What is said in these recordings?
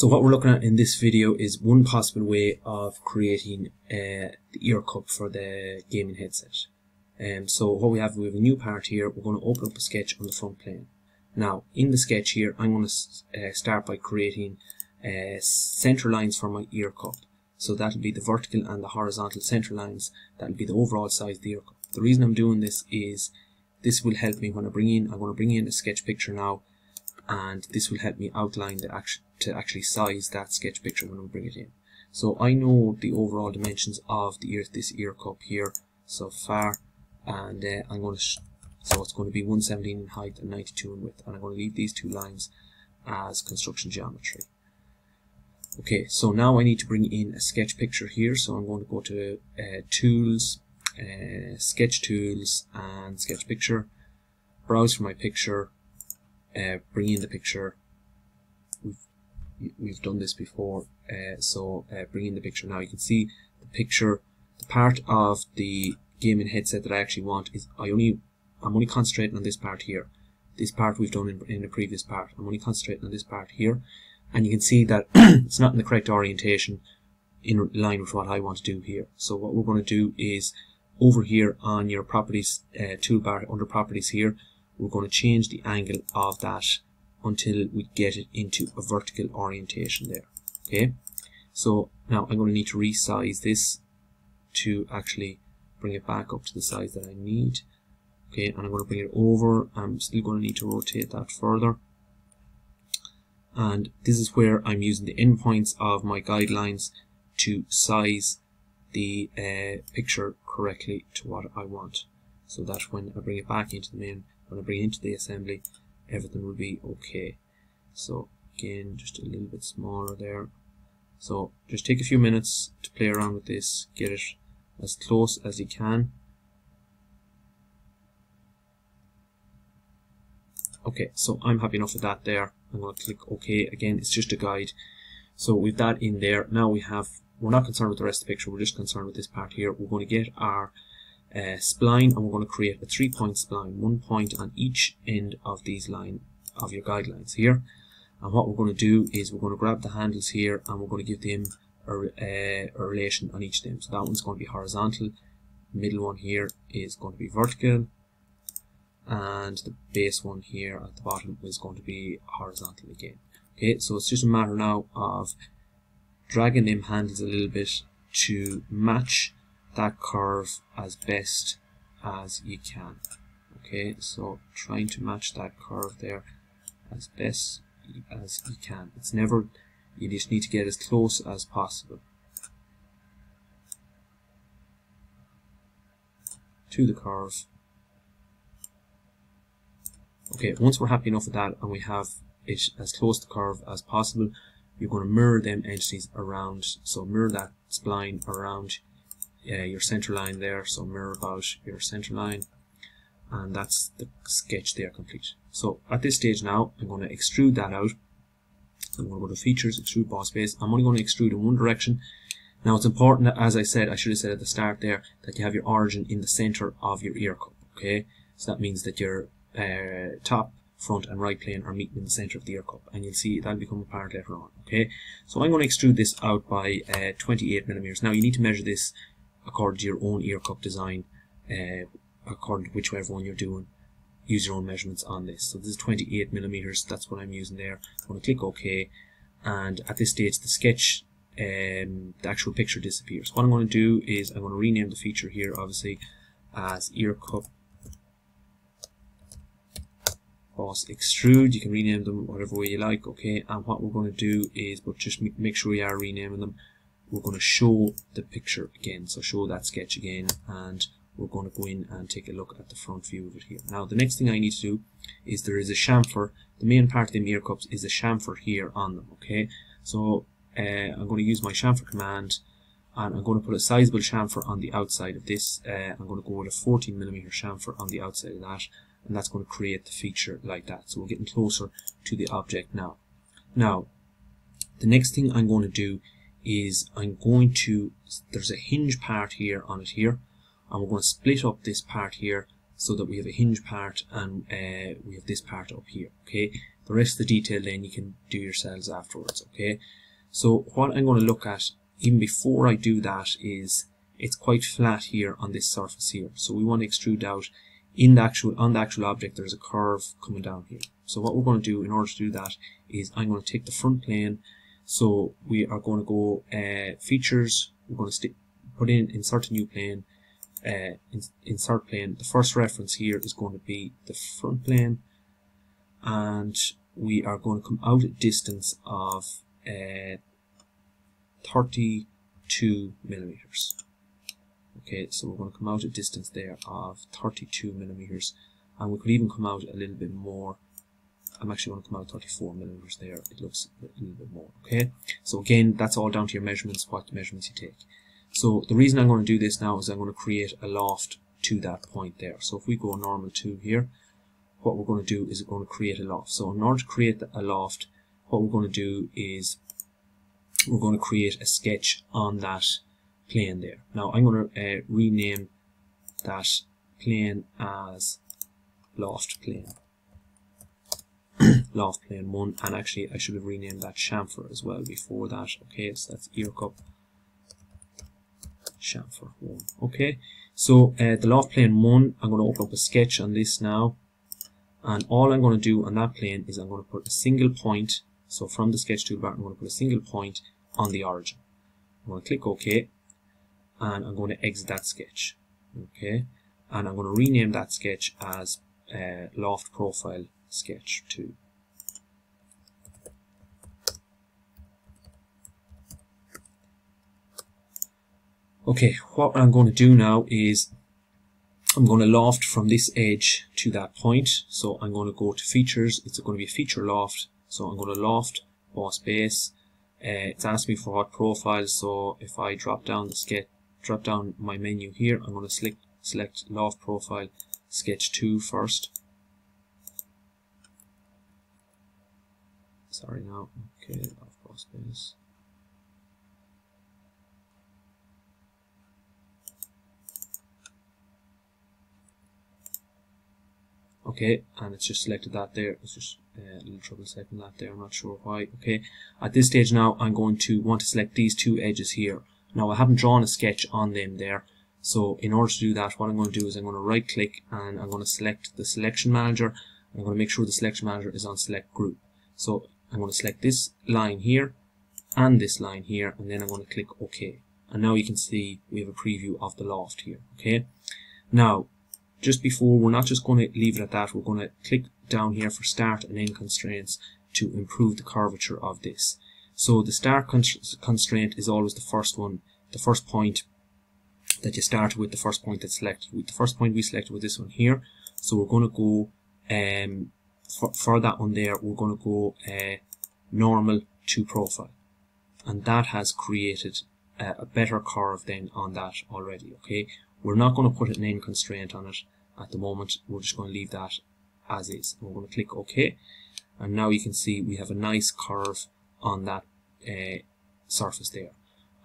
So what we're looking at in this video is one possible way of creating the ear cup for the gaming headset. So what we have a new part here. We're going to open up a sketch on the front plane. Now in the sketch here I'm going to start by creating center lines for my ear cup. So that'll be the vertical and the horizontal center lines. That'll be the overall size of the ear cup. The reason I'm doing this is this will help me when I'm going to bring in a sketch picture now, and this will help me outline to actually size that sketch picture when we bring it in. So I know the overall dimensions of this ear cup here so far, and so it's going to be 117 in height and 92 in width, and I'm going to leave these two lines as construction geometry. Okay, so now I need to bring in a sketch picture here, so I'm going to go to Tools, Sketch Tools, and Sketch Picture, browse for my picture, bring in the picture. We've done this before, bring in the picture. Now you can see the picture. The part of the gaming headset that I actually want is I'm only concentrating on this part here. This part we've done in the previous part. I'm only concentrating on this part here, and you can see that it's not in the correct orientation in line with what I want to do here. So what we're going to do is over here on your properties toolbar under properties here, we're going to change the angle of that until we get it into a vertical orientation there. Okay, so now I'm going to need to resize this to actually bring it back up to the size that I need. Okay, and I'm going to bring it over. I'm still going to need to rotate that further, and this is where I'm using the endpoints of my guidelines to size the picture correctly to what I want, so that when I bring it back into the main, when I bring it into the assembly, everything will be okay. So again, just a little bit smaller there. So just take a few minutes to play around with this, get it as close as you can. Okay, so I'm happy enough with that there. I'm going to click OK. Again, it's just a guide. So with that in there, now we're not concerned with the rest of the picture, we're just concerned with this part here. We're going to get our spline, and we're going to create a 3-point spline, 1 point on each end of these of your guidelines here. And what we're going to do is we're going to grab the handles here, and we're going to give them a relation on each of them. So that one's going to be horizontal, the middle one here is going to be vertical, and the base one here at the bottom is going to be horizontal again. Okay, so it's just a matter now of dragging them handles a little bit to match that curve as best as you can. Okay, so trying to match that curve there as best as you can. It's never, you just need to get as close as possible to the curve. Okay, once we're happy enough with that and we have it as close to the curve as possible, you're going to mirror them entities around. So mirror that spline around your center line there, so mirror about your center line, and that's the sketch there complete. So at this stage now I'm going to extrude that out. I'm going to go to Features, Extrude Boss Base. I'm only going to extrude in one direction. Now it's important that, as I said, I should have said at the start there, that you have your origin in the center of your ear cup. Okay, so that means that your top, front and right plane are meeting in the center of the ear cup, and you'll see that'll become apparent later on. Okay, so I'm going to extrude this out by 28mm. Now you need to measure this according to your own ear cup design, according to whichever one you're doing. Use your own measurements on this. So this is 28mm, that's what I'm using there. I'm going to click OK, and at this stage the sketch, the actual picture disappears. What I'm going to do is I'm going to rename the feature here obviously as ear cup boss extrude. You can rename them whatever way you like. Okay, and what we're going to do is, but just make sure we are renaming them, we're going to show the picture again, so show that sketch again, and we're going to go in and take a look at the front view of it here. Now the next thing I need to do is there is a chamfer. The main part of the ear cups is a chamfer here on them. Okay, so I'm going to use my chamfer command, and I'm going to put a sizable chamfer on the outside of this. I'm going to go with a 14mm chamfer on the outside of that, and that's going to create the feature like that. So we're getting closer to the object now. Now the next thing I'm going to do is there's a hinge part here on it here, and we're going to split up this part here so that we have a hinge part and we have this part up here. Okay, The rest of the detail then you can do yourselves afterwards. Okay, so what I'm going to look at even before I do that is it's quite flat here on this surface here, so we want to extrude out on the actual object. There's a curve coming down here. So what we're going to do in order to do that is I'm going to take the front plane. So we are going to go features. We're going to insert a new plane, insert plane. The first reference here is going to be the front plane, and we are going to come out at distance of 32 millimeters. Okay, so we're going to come out at distance there of 32 millimeters, and we could even come out a little bit more. I'm actually going to come out 34 millimeters there. It looks a little bit more. Okay, so again, that's all down to your measurements, what measurements you take. So the reason I'm going to do this now is I'm going to create a loft to that point there. So if we go normal 2 here, what we're going to do is we're going to create a loft. So in order to create a loft, what we're going to do is we're going to create a sketch on that plane there. Now I'm going to rename that plane as loft plane. Loft plane 1, and actually I should have renamed that chamfer as well before that. Okay, so that's ear cup chamfer 1. Okay, so the loft plane 1, I'm going to open up a sketch on this now, and all I'm going to do on that plane is I'm going to put a single point. So from the sketch toolbar, I'm going to put a single point on the origin. I'm going to click OK, and I'm going to exit that sketch. Okay, and I'm going to rename that sketch as loft profile sketch 2. Okay, what I'm going to do now is I'm going to loft from this edge to that point. So I'm going to go to features. It's going to be a feature loft. So I'm going to loft boss base. It's asked me for what profile. So if I drop down my menu here, I'm going to select loft profile sketch 2 first. Sorry now. Okay, loft boss base. Okay, and it's just selected that there. It's just a little trouble selecting that there. I'm not sure why. Okay, at this stage now, I'm going to want to select these 2 edges here. Now I haven't drawn a sketch on them there, so in order to do that, what I'm going to do is I'm going to right click and I'm going to select the selection manager. I'm going to make sure the selection manager is on select group. So I'm going to select this line here and this line here, and then I'm going to click OK. And now you can see we have a preview of the loft here. Okay, now just before, we're not just going to leave it at that, we're going to click down here for start and end constraints to improve the curvature of this. So the start constraint is always the first one, the first point that you start with, the first point that's selected with. The first point we selected with this one here. So we're going to go, for that one there, we're going to go normal to profile. And that has created a better curve then on that already. Okay, we're not going to put an end constraint on it at the moment. We're just going to leave that as is. We're going to click OK, and now you can see we have a nice curve on that surface there.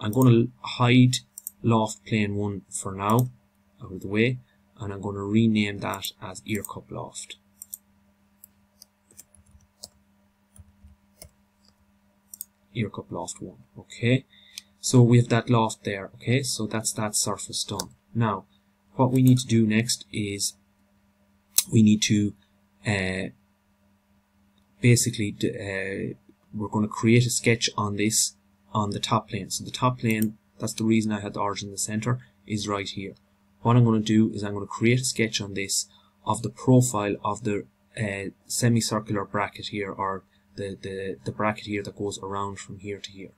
I'm going to hide loft plane 1 for now out of the way, and I'm going to rename that as ear cup loft. Ear cup loft 1. Okay, so we have that loft there. Okay, so that's that surface done. Now what we need to do next is we need to basically we're going to create a sketch on this on the top plane. So the top plane, that's the reason I had the origin in the center, is right here. What I'm going to do is I'm going to create a sketch on this of the profile of the semicircular bracket here, or the bracket here that goes around from here to here.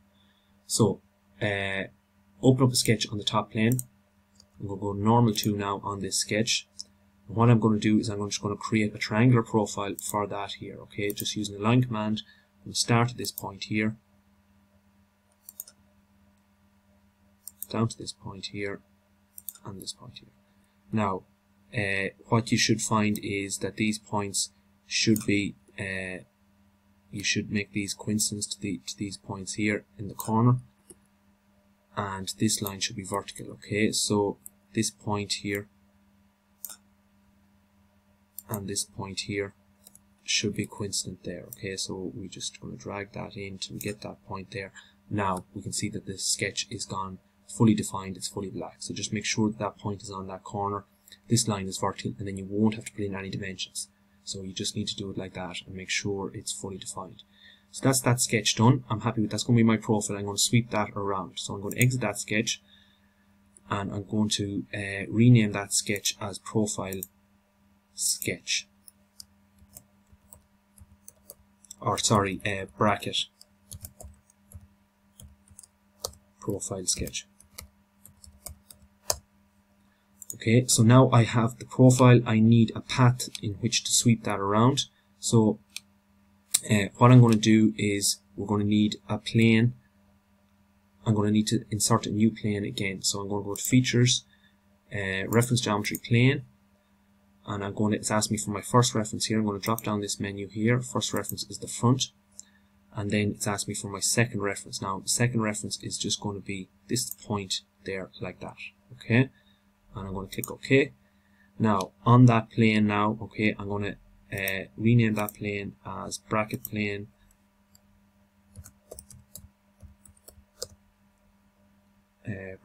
So open up a sketch on the top plane. I'm going to go normal 2 now on this sketch. And what I'm going to do is I'm just going to create a triangular profile for that here. Okay, just using the line command. I'm going to start at this point here, down to this point here, and this point here. Now, what you should find is that these points should be, you should make these coincident to these points here in the corner, and this line should be vertical. Okay, so this point here and this point here should be coincident there. Okay, so we're just going to drag that in to get that point there. Now we can see that the sketch is gone fully defined, it's fully black. So just make sure that, that point is on that corner. This line is vertical, and then you won't have to put in any dimensions. So you just need to do it like that and make sure it's fully defined. So that's that sketch done. I'm happy with that's going to be my profile. I'm going to sweep that around. So I'm going to exit that sketch, and I'm going to rename that sketch as profile sketch. Or sorry, bracket profile sketch. Okay, so now I have the profile. I need a path in which to sweep that around. So what I'm going to do is we're going to need a plane. I'm going to need to insert a new plane again. So I'm going to go to Features, Reference Geometry Plane, and I'm going to, it's asked me for my first reference here. I'm going to drop down this menu here. First reference is the front, and then it's asked me for my second reference. Now the second reference is just going to be this point there, like that. Okay, and I'm going to click OK. Now on that plane now, okay, I'm going to rename that plane as bracket plane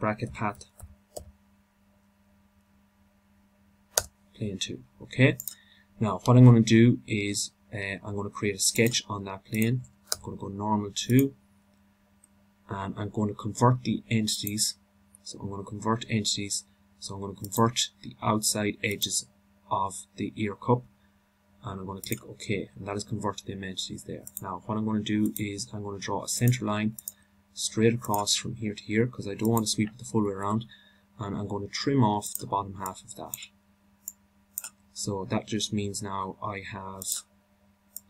bracket path plane 2. Okay, now what I'm going to do is I'm going to create a sketch on that plane. I'm going to go normal 2, and I'm going to convert the entities. So I'm going to convert entities. So I'm going to convert the outside edges of the ear cup, and I'm going to click OK, and that has converted the entities there. Now what I'm going to do is I'm going to draw a center line straight across from here to here, because I don't want to sweep it the full way around, and I'm going to trim off the bottom half of that. So that just means now I have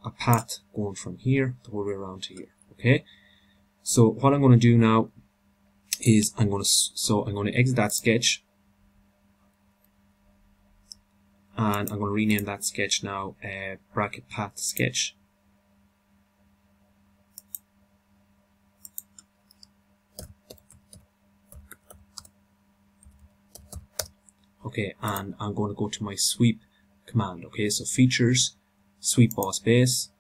a path going from here the whole way around to here. Okay, so what I'm going to do now is I'm going to exit that sketch, and I'm going to rename that sketch now bracket path sketch. Okay, and I'm going to go to my sweep command. Okay, so Features, Sweep Boss Base.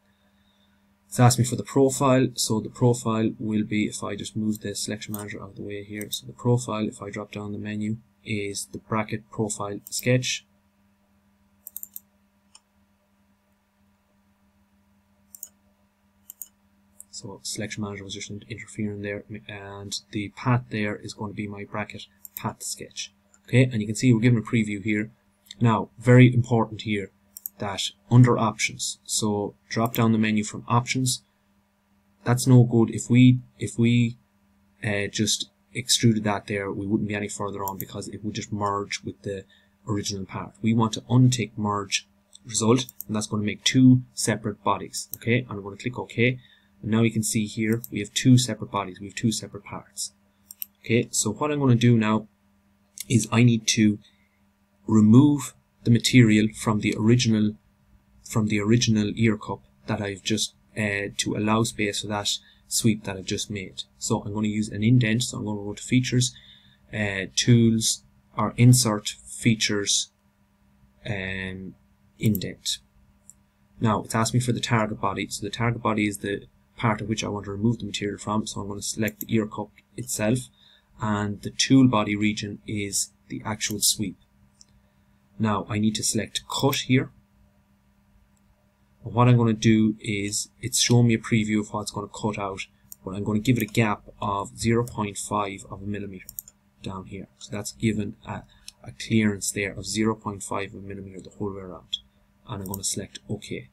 It's asked me for the profile, so the profile will be, if I just move the selection manager out of the way here, so the profile, if I drop down the menu, is the bracket profile sketch. So selection manager was just interfering there, and the path there is going to be my bracket path sketch. Okay, and you can see we're given a preview here. Now, very important here that under options, so drop down the menu from options. That's no good. If we just extruded that there, we wouldn't be any further on, because it would just merge with the original part. We want to untick merge result, and that's going to make two separate bodies. Okay, and I'm going to click OK. And now you can see here we have two separate bodies, we have two separate parts. Okay, so what I'm going to do now is I need to remove the material from the original ear cup that I've just to allow space for that sweep that I've just made. So I'm going to use an indent. So I'm going to go to Features, Tools, or Insert Features, Indent. Now it's asked me for the target body. So the target body is the part of which I want to remove the material from. So I'm going to select the ear cup itself, and the tool body region is the actual sweep. Now I need to select Cut here. And what I'm going to do is, it's showing me a preview of what's going to cut out, but I'm going to give it a gap of 0.5 of a millimeter down here. So that's given a clearance there of 0.5 of a millimeter the whole way around. And I'm going to select OK.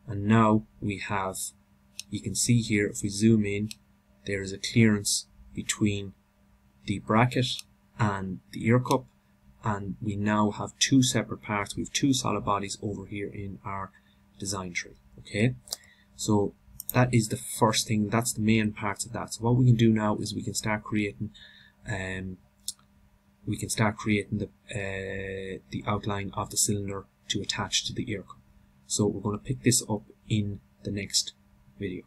And now we have, you can see here, if we zoom in, there is a clearance between the bracket and the ear cup, and we now have two separate parts. We have two solid bodies over here in our design tree. Okay, so that is the first thing, that's the main parts of that. So what we can do now is we can start creating the outline of the cylinder to attach to the ear cup. So we're going to pick this up in the next video.